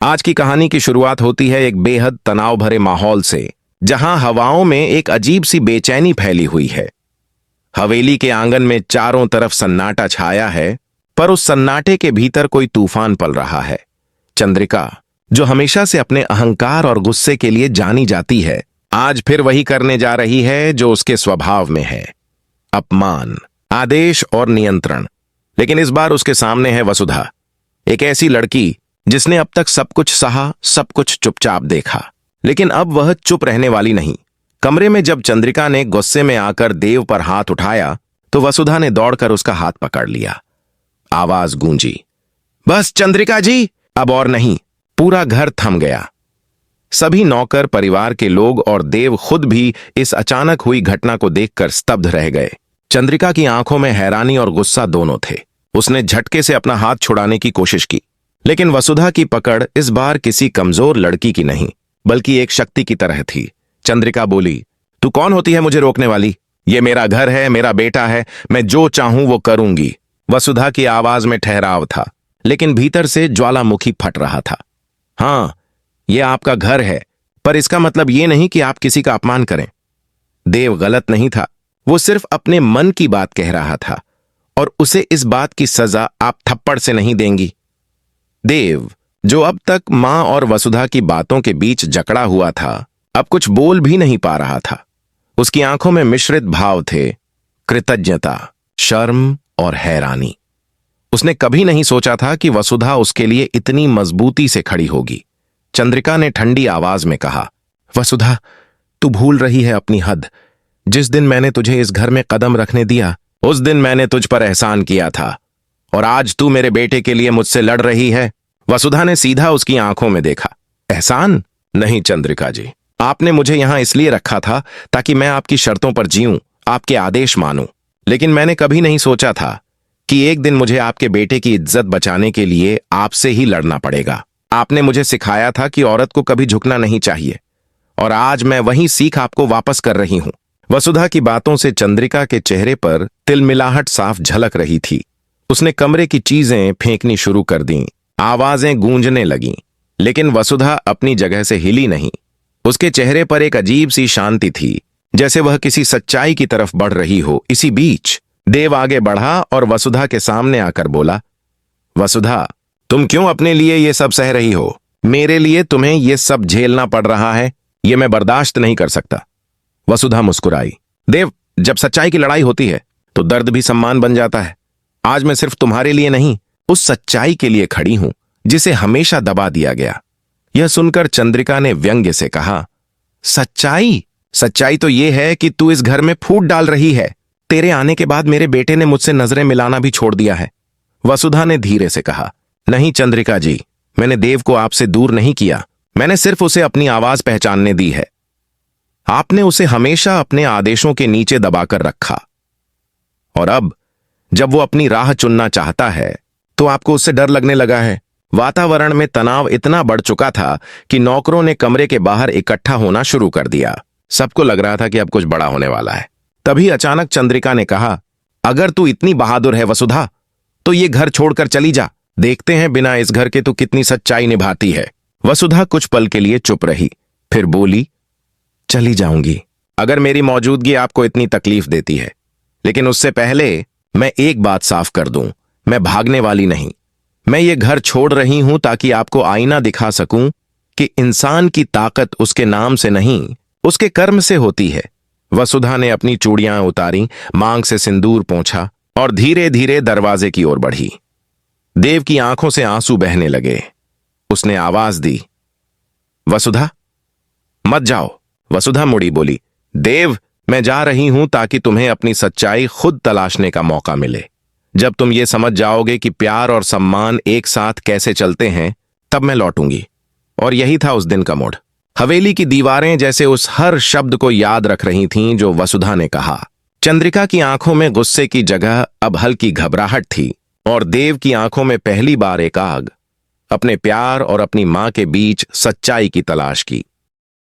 आज की कहानी की शुरुआत होती है एक बेहद तनाव भरे माहौल से, जहां हवाओं में एक अजीब सी बेचैनी फैली हुई है। हवेली के आंगन में चारों तरफ सन्नाटा छाया है, पर उस सन्नाटे के भीतर कोई तूफान पल रहा है। चंद्रिका, जो हमेशा से अपने अहंकार और गुस्से के लिए जानी जाती है, आज फिर वही करने जा रही है जो उसके स्वभाव में है। अपमान, आदेश और नियंत्रण। लेकिन इस बार उसके सामने है वसुधा, एक ऐसी लड़की जिसने अब तक सब कुछ सहा, सब कुछ चुपचाप देखा, लेकिन अब वह चुप रहने वाली नहीं। कमरे में जब चंद्रिका ने गुस्से में आकर देव पर हाथ उठाया, तो वसुधा ने दौड़कर उसका हाथ पकड़ लिया। आवाज गूंजी, बस चंद्रिका जी, अब और नहीं। पूरा घर थम गया। सभी नौकर, परिवार के लोग और देव खुद भी इस अचानक हुई घटना को देखकर स्तब्ध रह गए। चंद्रिका की आंखों में हैरानी और गुस्सा दोनों थे। उसने झटके से अपना हाथ छुड़ाने की कोशिश की, लेकिन वसुधा की पकड़ इस बार किसी कमजोर लड़की की नहीं, बल्कि एक शक्ति की तरह थी। चंद्रिका बोली, तू कौन होती है मुझे रोकने वाली? ये मेरा घर है, मेरा बेटा है, मैं जो चाहूं वो करूंगी। वसुधा की आवाज में ठहराव था, लेकिन भीतर से ज्वालामुखी फट रहा था। हाँ, यह आपका घर है, पर इसका मतलब ये नहीं कि आप किसी का अपमान करें। देव गलत नहीं था, वो सिर्फ अपने मन की बात कह रहा था, और उसे इस बात की सजा आप थप्पड़ से नहीं देंगी। देव, जो अब तक मां और वसुधा की बातों के बीच जकड़ा हुआ था, अब कुछ बोल भी नहीं पा रहा था। उसकी आंखों में मिश्रित भाव थे, कृतज्ञता, शर्म और हैरानी। उसने कभी नहीं सोचा था कि वसुधा उसके लिए इतनी मजबूती से खड़ी होगी। चंद्रिका ने ठंडी आवाज में कहा, वसुधा, तू भूल रही है अपनी हद। जिस दिन मैंने तुझे इस घर में कदम रखने दिया, उस दिन मैंने तुझ पर एहसान किया था, और आज तू मेरे बेटे के लिए मुझसे लड़ रही है। वसुधा ने सीधा उसकी आंखों में देखा। एहसान? नहीं चंद्रिका जी, आपने मुझे यहां इसलिए रखा था ताकि मैं आपकी शर्तों पर जीऊं, आपके आदेश मानूं। लेकिन मैंने कभी नहीं सोचा था कि एक दिन मुझे आपके बेटे की इज्जत बचाने के लिए आपसे ही लड़ना पड़ेगा। आपने मुझे सिखाया था कि औरत को कभी झुकना नहीं चाहिए, और आज मैं वही सीख आपको वापस कर रही हूं। वसुधा की बातों से चंद्रिका के चेहरे पर तिलमिलाहट साफ झलक रही थी। उसने कमरे की चीजें फेंकनी शुरू कर दीं, आवाजें गूंजने लगीं, लेकिन वसुधा अपनी जगह से हिली नहीं। उसके चेहरे पर एक अजीब सी शांति थी, जैसे वह किसी सच्चाई की तरफ बढ़ रही हो। इसी बीच देव आगे बढ़ा और वसुधा के सामने आकर बोला, वसुधा, तुम क्यों अपने लिए ये सब सह रही हो? मेरे लिए तुम्हें ये सब झेलना पड़ रहा है, ये मैं बर्दाश्त नहीं कर सकता। वसुधा मुस्कुराई, देव, जब सच्चाई की लड़ाई होती है तो दर्द भी सम्मान बन जाता है। आज मैं सिर्फ तुम्हारे लिए नहीं, उस सच्चाई के लिए खड़ी हूं जिसे हमेशा दबा दिया गया। यह सुनकर चंद्रिका ने व्यंग्य से कहा, सच्चाई? सच्चाई तो यह है कि तू इस घर में फूट डाल रही है। तेरे आने के बाद मेरे बेटे ने मुझसे नजरें मिलाना भी छोड़ दिया है। वसुधा ने धीरे से कहा, नहीं चंद्रिका जी, मैंने देव को आपसे दूर नहीं किया, मैंने सिर्फ उसे अपनी आवाज पहचानने दी है। आपने उसे हमेशा अपने आदेशों के नीचे दबाकर रखा, और अब जब वो अपनी राह चुनना चाहता है तो आपको उससे डर लगने लगा है। वातावरण में तनाव इतना बढ़ चुका था कि नौकरों ने कमरे के बाहर इकट्ठा होना शुरू कर दिया। सबको लग रहा था कि अब कुछ बड़ा होने वाला है। तभी अचानक चंद्रिका ने कहा, अगर तू इतनी बहादुर है वसुधा, तो ये घर छोड़कर चली जा। देखते हैं बिना इस घर के तू कितनी सच्चाई निभाती है। वसुधा कुछ पल के लिए चुप रही, फिर बोली, चली जाऊंगी अगर मेरी मौजूदगी आपको इतनी तकलीफ देती है। लेकिन उससे पहले मैं एक बात साफ कर दूं, मैं भागने वाली नहीं। मैं ये घर छोड़ रही हूं ताकि आपको आईना दिखा सकूं कि इंसान की ताकत उसके नाम से नहीं, उसके कर्म से होती है। वसुधा ने अपनी चूड़ियां उतारी, मांग से सिंदूर पोंछा और धीरे धीरे दरवाजे की ओर बढ़ी। देव की आंखों से आंसू बहने लगे। उसने आवाज दी, वसुधा, मत जाओ। वसुधा मुड़ी बोली, देव, मैं जा रही हूं ताकि तुम्हें अपनी सच्चाई खुद तलाशने का मौका मिले। जब तुम ये समझ जाओगे कि प्यार और सम्मान एक साथ कैसे चलते हैं, तब मैं लौटूंगी। और यही था उस दिन का मोड़। हवेली की दीवारें जैसे उस हर शब्द को याद रख रही थीं जो वसुधा ने कहा। चंद्रिका की आंखों में गुस्से की जगह अब हल्की घबराहट थी, और देव की आंखों में पहली बार एक आग, अपने प्यार और अपनी मां के बीच सच्चाई की तलाश की।